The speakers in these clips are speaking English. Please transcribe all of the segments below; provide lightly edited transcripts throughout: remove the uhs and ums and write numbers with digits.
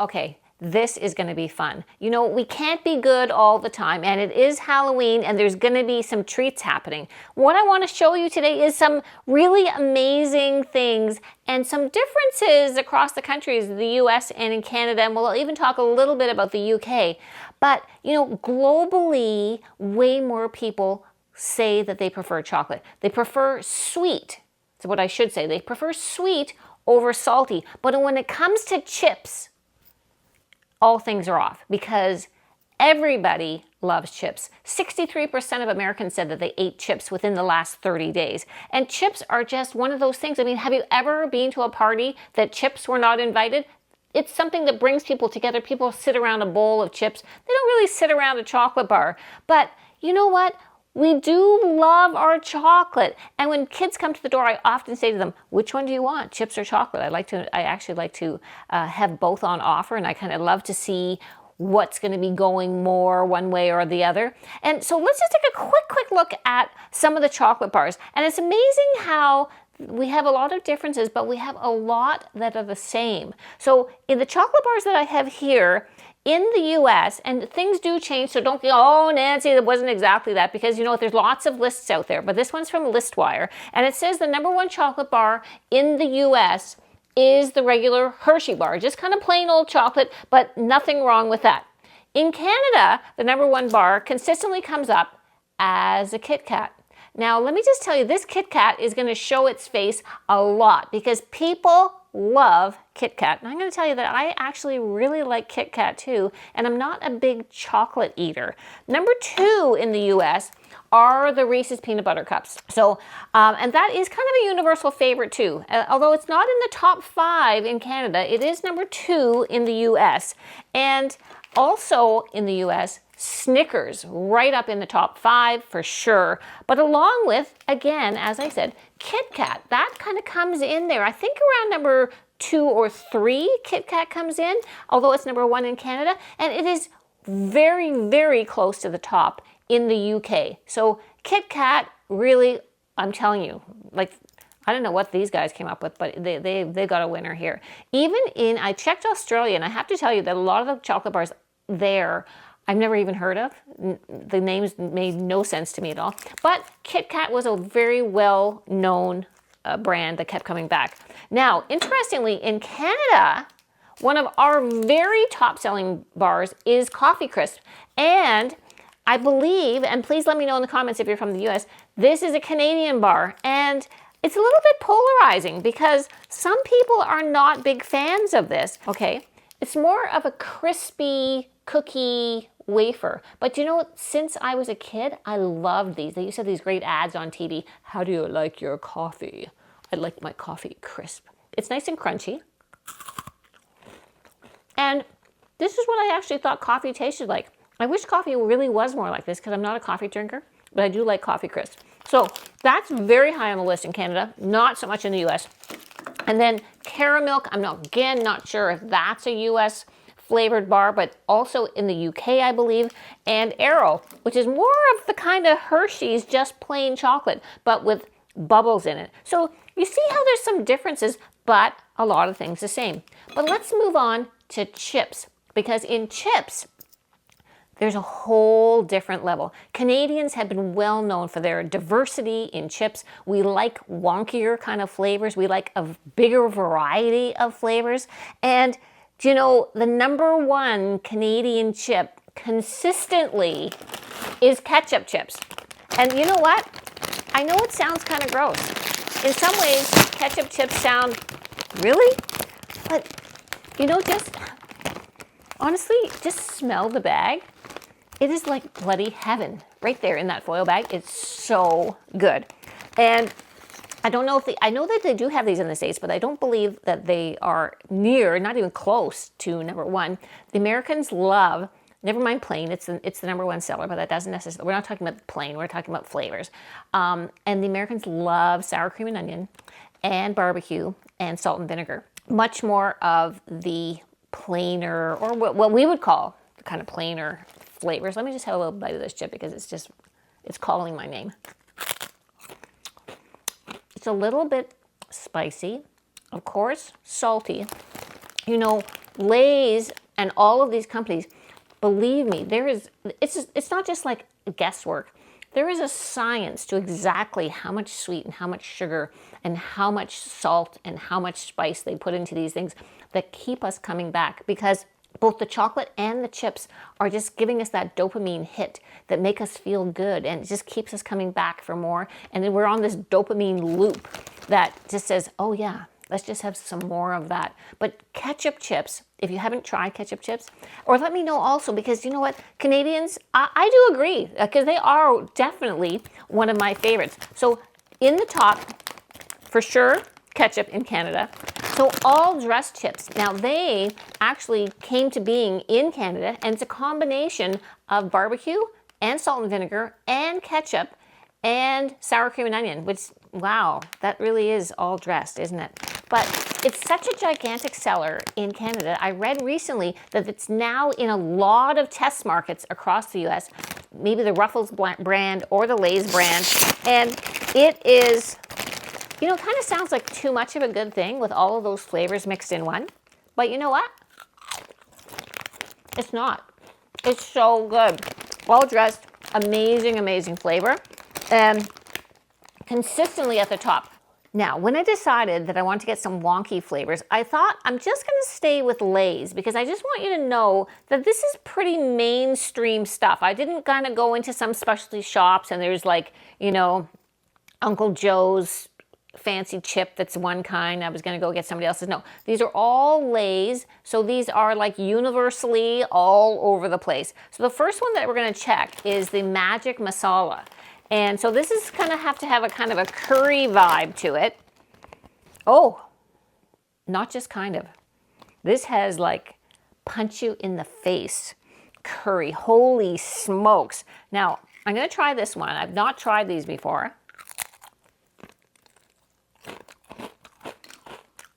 okay, this is going to be fun. You know, we can't be good all the time, and it is Halloween, and there's going to be some treats happening. What I want to show you today is some really amazing things and some differences across the countries, the US and in Canada, and we'll even talk a little bit about the UK. But, you know, globally, way more people say that they prefer chocolate. They prefer sweet. That's what I should say. They prefer sweet over salty. But when it comes to chips, all things are off because everybody loves chips. 63% of Americans said that they ate chips within the last 30 days. And chips are just one of those things. I mean, have you ever been to a party that chips were not invited? It's something that brings people together. People sit around a bowl of chips. They don't really sit around a chocolate bar. But you know what? We do love our chocolate. And when kids come to the door, I often say to them, which one do you want, chips or chocolate? I actually like to have both on offer, and I kind of love to see what's going to be going more one way or the other. And so let's just take a quick look at some of the chocolate bars. And it's amazing how we have a lot of differences, but we have a lot that are the same. So in the chocolate bars that I have here, in the US, and things do change, so don't go, oh, Nancy, it wasn't exactly that, because, you know, there's lots of lists out there, but this one's from ListWire, and it says the #1 chocolate bar in the US is the regular Hershey bar, just kind of plain old chocolate, but nothing wrong with that. In Canada, the #1 bar consistently comes up as a Kit Kat. Now, let me just tell you, this Kit Kat is going to show its face a lot because people love Kit Kat. And I'm going to tell you that I actually really like Kit Kat too, and I'm not a big chocolate eater. #2 in the US are the Reese's Peanut Butter Cups. So, and that is kind of a universal favorite too. Although it's not in the top 5 in Canada, it is #2 in the US. And also in the US, Snickers, right up in the top 5 for sure. But along with, again, as I said, Kit Kat, that kind of comes in there. I think around #2 or 3, Kit Kat comes in, although it's #1 in Canada. And it is very, very close to the top in the UK. So Kit Kat, really, I'm telling you, like, I don't know what these guys came up with, but they got a winner here. Even I checked Australia, and I have to tell you that a lot of the chocolate bars there, I've never even heard of. The names made no sense to me at all. But Kit Kat was a very well-known brand that kept coming back. Now, interestingly, in Canada, one of our very top-selling bars is Coffee Crisp. And I believe, and please let me know in the comments if you're from the US, this is a Canadian bar. And it's a little bit polarizing because some people are not big fans of this, okay? It's more of a crispy cookie wafer. But you know, since I was a kid, I loved these. They used to have these great ads on TV. How do you like your coffee? I like my coffee crisp. It's nice and crunchy. And this is what I actually thought coffee tasted like. I wish coffee really was more like this because I'm not a coffee drinker, but I do like coffee crisp. So that's very high on the list in Canada, not so much in the US. And then Caramilk, I'm not sure if that's a US flavored bar, but also in the UK, I believe, and Aero, which is more of the kind of Hershey's, just plain chocolate, but with bubbles in it. So you see how there's some differences, but a lot of things the same. But let's move on to chips, because in chips, there's a whole different level. Canadians have been well known for their diversity in chips. We like wonkier kind of flavors. We like a bigger variety of flavors. And do you know, the #1 Canadian chip consistently is ketchup chips. And you know what? I know it sounds kind of gross. In some ways, ketchup chips sound, really? But, you know, just, honestly, just smell the bag. It is like bloody heaven right there in that foil bag. It's so good. And I don't know if I know that they do have these in the States, but I don't believe that they are near, not even close to #1. The Americans love, never mind plain, it's the #1 seller, but that doesn't necessarily, we're not talking about plain, we're talking about flavors. And the Americans love sour cream and onion and barbecue and salt and vinegar. Much more of the plainer, or what we would call the kind of plainer flavors. Let me just have a little bite of this chip because it's calling my name. It's a little bit spicy, of course, salty. You know, Lay's and all of these companies, believe me, it's not just like guesswork. There is a science to exactly how much sweet and how much sugar and how much salt and how much spice they put into these things that keep us coming back, because both the chocolate and the chips are just giving us that dopamine hit that make us feel good, and it just keeps us coming back for more. And then we're on this dopamine loop that just says, oh yeah, let's just have some more of that. But ketchup chips, if you haven't tried ketchup chips, or let me know also, because you know what, Canadians, I do agree, because they are definitely one of my favorites. So in the top, for sure, ketchup in Canada. So all dressed chips. Now they actually came to being in Canada, and it's a combination of barbecue and salt and vinegar and ketchup and sour cream and onion, which, wow, that really is all dressed, isn't it? But it's such a gigantic seller in Canada. I read recently that it's now in a lot of test markets across the US, maybe the Ruffles brand or the Lay's brand. And it is, you know, kind of sounds like too much of a good thing with all of those flavors mixed in one. But you know what? It's not. It's so good. Well dressed, amazing, amazing flavor. And consistently at the top. Now, when I decided that I wanted to get some wonky flavors, I thought I'm just going to stay with Lay's, because I just want you to know that this is pretty mainstream stuff. I didn't kind of go into some specialty shops and there's like, you know, Uncle Joe's fancy chip that's one kind. I was going to go get somebody else's. No, these are all Lay's. So these are like universally all over the place. So the first one that we're going to check is the Magic Masala. And so this is going to have a kind of a curry vibe to it. Oh, not just kind of. This has like punch you in the face curry. Holy smokes. Now, I'm going to try this one. I've not tried these before.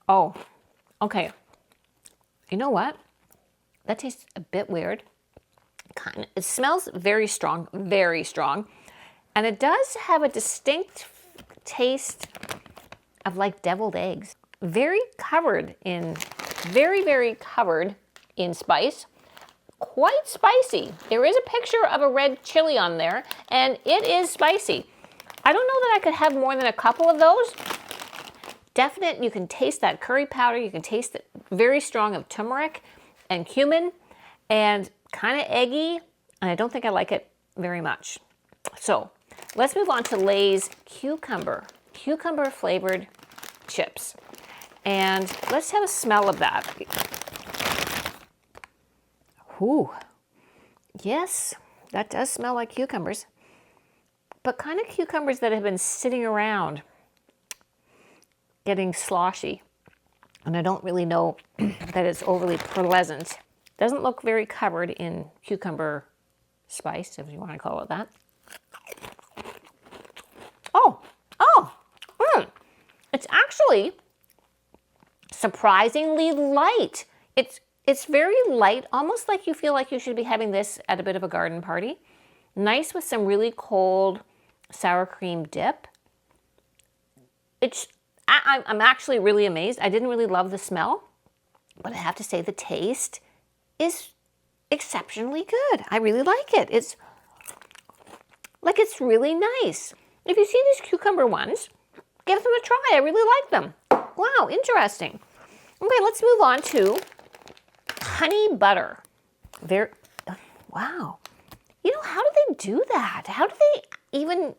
Oh, okay. You know what? That tastes a bit weird. It smells very strong, very strong. And it does have a distinct taste of like deviled eggs. Very, very covered in spice. Quite spicy. There is a picture of a red chili on there, and it is spicy. I don't know that I could have more than a couple of those. Definite, you can taste that curry powder. You can taste it very strong of turmeric and cumin, and kind of eggy, and I don't think I like it very much. So let's move on to Lay's cucumber flavored chips. And let's have a smell of that. Ooh, yes, that does smell like cucumbers, but kind of cucumbers that have been sitting around getting sloshy. And I don't really know that it's overly pleasant. Doesn't look very covered in cucumber spice, if you want to call it that. It's actually surprisingly light. It's very light, almost like you feel like you should be having this at a bit of a garden party. Nice with some really cold sour cream dip. I'm actually really amazed. I didn't really love the smell, but I have to say the taste is exceptionally good. I really like it. It's really nice. If you see these cucumber ones, give them a try. I really like them. Wow, interesting. Okay, let's move on to honey butter. Wow. You know, how do they do that? How do they even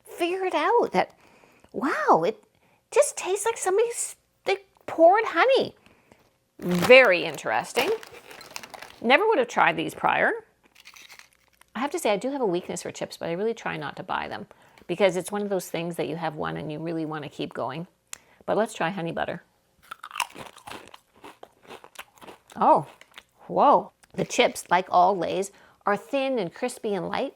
figure it out? That, wow, it just tastes like they poured honey. Very interesting. Never would have tried these prior. I have to say, I do have a weakness for chips, but I really try not to buy them because it's one of those things that you have one and you really want to keep going. But let's try honey butter. Oh, whoa. The chips, like all Lay's, are thin and crispy and light.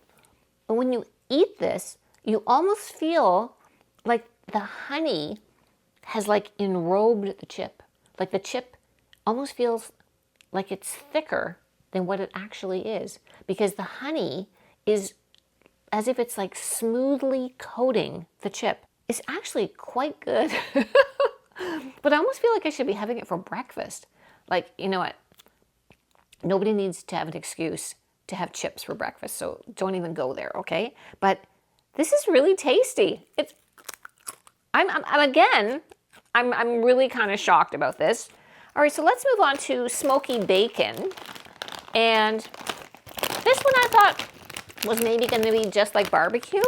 But when you eat this, you almost feel like the honey has like enrobed the chip. Like the chip almost feels like it's thicker than what it actually is, because the honey is as if it's like smoothly coating the chip. It's actually quite good. But I almost feel like I should be having it for breakfast. Like, you know what? Nobody needs to have an excuse to have chips for breakfast, so don't even go there, okay? But this is really tasty. I'm really kind of shocked about this. All right, so let's move on to smoky bacon. And this one I thought was maybe going to be just like barbecue,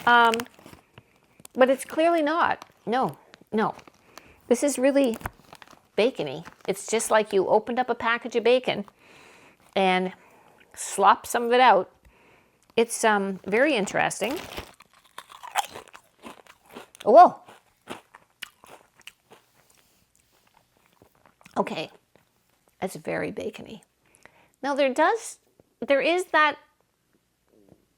but it's clearly not. No. This is really bacony. It's just like you opened up a package of bacon and slopped some of it out. It's very interesting. Whoa. Okay, that's very bacony. Now there is that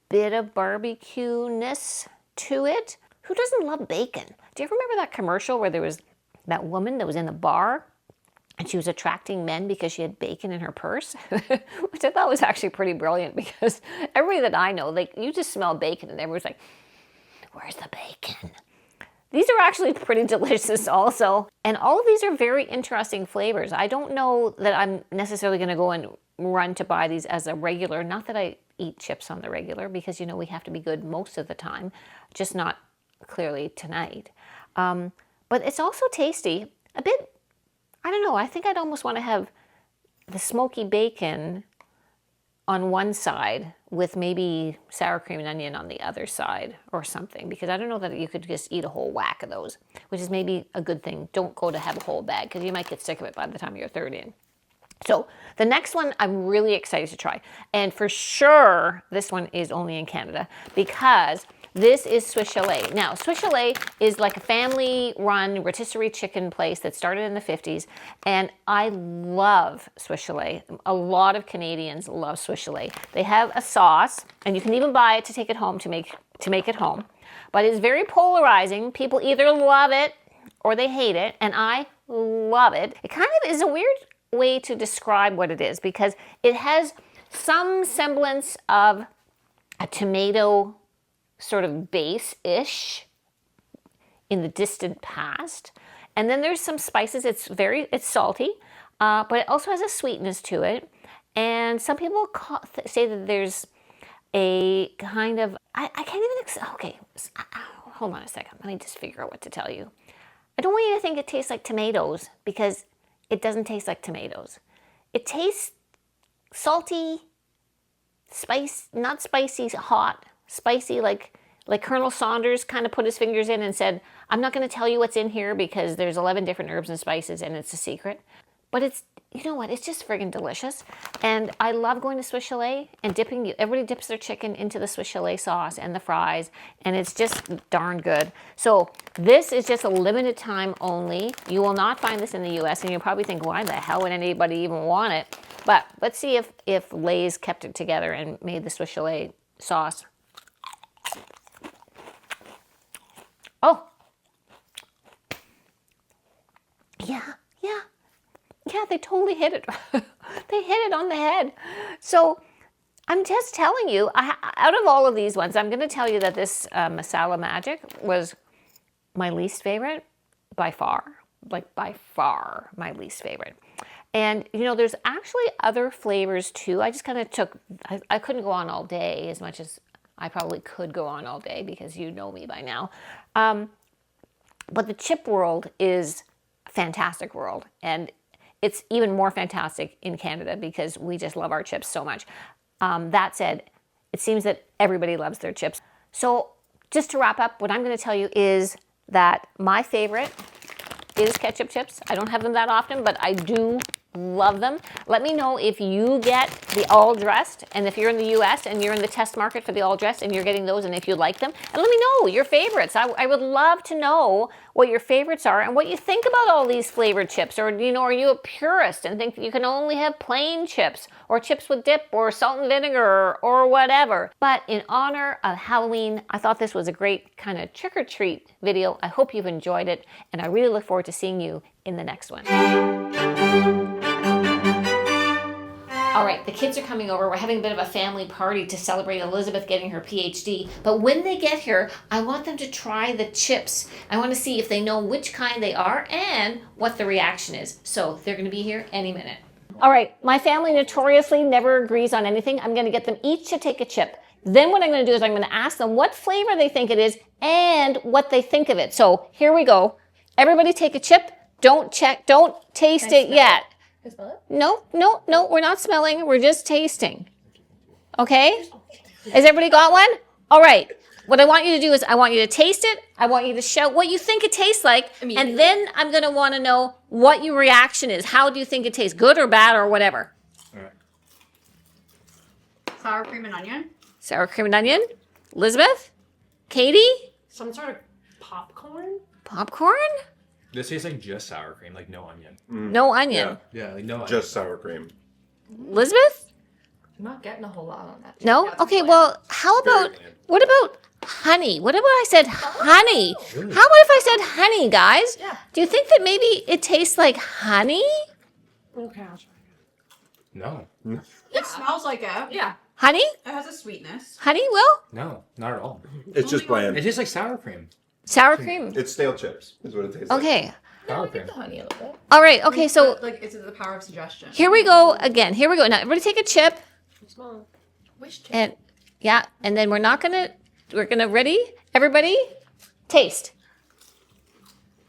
bit of barbecue-ness to it. Who doesn't love bacon? Do you ever remember that commercial where there was that woman that was in the bar and she was attracting men because she had bacon in her purse? Which I thought was actually pretty brilliant, because everybody that I know, like, you just smell bacon and everyone's like, where's the bacon? These are actually pretty delicious also. And all of these are very interesting flavors. I don't know that I'm necessarily going to go and run to buy these as a regular. Not that I eat chips on the regular, because, you know, we have to be good most of the time, just not clearly tonight. But it's also tasty. A bit, I don't know, I think I'd almost want to have the smoky bacon on one side with maybe sour cream and onion on the other side or something, because I don't know that you could just eat a whole whack of those, which is maybe a good thing. Don't go to have a whole bag, because you might get sick of it by the time you're third in. So the next one I'm really excited to try. And for sure, this one is only in Canada, because this is Swiss Chalet. Now, Swiss Chalet is like a family-run rotisserie chicken place that started in the 50s, and I love Swiss Chalet. A lot of Canadians love Swiss Chalet. They have a sauce, and you can even buy it to take it home to make it home. But it's very polarizing. People either love it or they hate it, and I love it. It kind of is a weird way to describe what it is, because it has some semblance of a tomato sort of base-ish in the distant past. And then there's some spices. It's salty, but it also has a sweetness to it. And some people say that there's a kind of, I can't even, okay, hold on a second. Let me just figure out what to tell you. I don't want you to think it tastes like tomatoes, because it doesn't taste like tomatoes. It tastes salty, not spicy, hot, spicy, like Colonel Saunders kind of put his fingers in and said, I'm not going to tell you what's in here because there's 11 different herbs and spices and it's a secret. But it's, you know what, it's just friggin' delicious. And I love going to Swiss Chalet and everybody dips their chicken into the Swiss Chalet sauce and the fries, and it's just darn good. So this is just a limited time only. You will not find this in the US, and you'll probably think, why the hell would anybody even want it? But let's see if Lay's kept it together and made the Swiss Chalet sauce. Oh. Yeah, they totally hit it. They hit it on the head. So I'm just telling you, out of all of these ones, I'm going to tell you that this Masala Magic was my least favorite by far. Like by far my least favorite. And, you know, there's actually other flavors too. I just kind of I couldn't go on all day as much as I probably could go on all day, because you know me by now. But the chip world is a fantastic world. And it's even more fantastic in Canada because we just love our chips so much. That said, it seems that everybody loves their chips. So just to wrap up, what I'm going to tell you is that my favorite is ketchup chips. I don't have them that often, but I do love them. Let me know if you get the all dressed, and if you're in the US and you're in the test market for the all dressed and you're getting those, and if you like them, and let me know your favorites. I would love to know what your favorites are and what you think about all these flavored chips. Or, you know, are you a purist and think that you can only have plain chips or chips with dip or salt and vinegar or whatever? But in honor of Halloween, I thought this was a great kind of trick or treat video. I hope you've enjoyed it, and I really look forward to seeing you in the next one. All right, the kids are coming over. We're having a bit of a family party to celebrate Elizabeth getting her PhD. But when they get here, I want them to try the chips. I want to see if they know which kind they are and what the reaction is. So they're going to be here any minute. All right, my family notoriously never agrees on anything. I'm going to get them each to take a chip. Then what I'm going to do is I'm going to ask them what flavor they think it is and what they think of it. So here we go. Everybody take a chip. Don't taste it yet. Can I smell it? No, we're not smelling. We're just tasting. Okay? Has everybody got one? All right. What I want you to do is I want you to taste it. I want you to shout what you think it tastes like. And then I'm going to want to know what your reaction is. How do you think it tastes? Good or bad or whatever? All right. Sour cream and onion. Sour cream and onion. Elizabeth? Katie? Some sort of popcorn? Popcorn? This tastes like just sour cream, like no onion. No onion. Yeah, like no onion. Just sour cream. Elizabeth? I'm not getting a whole lot on that. No? That's Okay, bland. well, how Very about, bland. what about honey? What about I said honey? Really? How about if I said honey, guys? Yeah. Do you think that maybe it tastes like honey? Okay, I'll try. No, It smells like it. Yeah. Honey? It has a sweetness. Honey, Will? no, not at all. It's just It bland. tastes like sour cream. Sour cream. It's stale chips, is what it tastes like. Okay. Sour I cream. get the honey a little bit. All right. Okay, so But, like, it's the power of suggestion. here we go again. Here we go. Now, everybody take a chip. Smell it. Which chip? And yeah, and then we're gonna, ready? Everybody? Taste.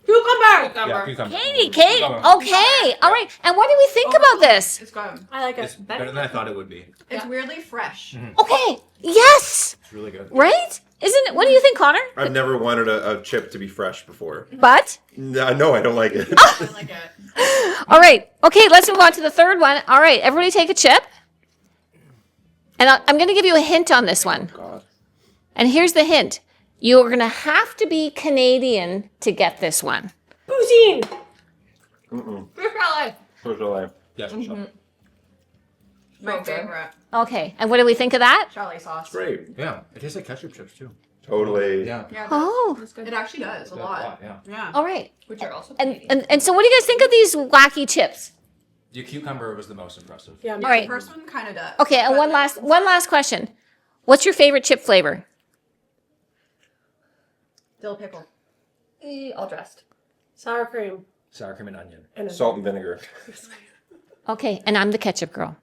Cucumber! Yeah, cucumber. Kate, Cucumber. okay. All right. And what do we think about this? It's good. I like it. It's better than I thought it would be. It's weirdly fresh. Okay. Yes. It's really good. Right? Isn't it? What do you think, Connor? I've never wanted a chip to be fresh before. But No, I don't like it. I like it. all right. Okay, let's move on to the third one. All right, everybody take a chip. And I'm going to give you a hint on this one. God. And here's the hint. You're going to have to be Canadian to get this one. Poutine! Fish fillet. First of all, Yeah, for sure. My Okay. favorite. Okay. And what do we think of that? Chalet sauce. great. Yeah, it tastes like ketchup chips too. Totally. Yeah. Yeah, it Oh. does. It actually does a lot. Yeah. Yeah. All right. Which are also And, Canadian. and so what do you guys think of these wacky chips? The cucumber was the most impressive. Yeah, All The right. first one kind of does. Okay, and but one last question. What's your favorite chip flavor? Dill pickle. all dressed. Sour cream. Sour cream and onion. And a Salt and vinegar. Okay, and I'm the ketchup girl.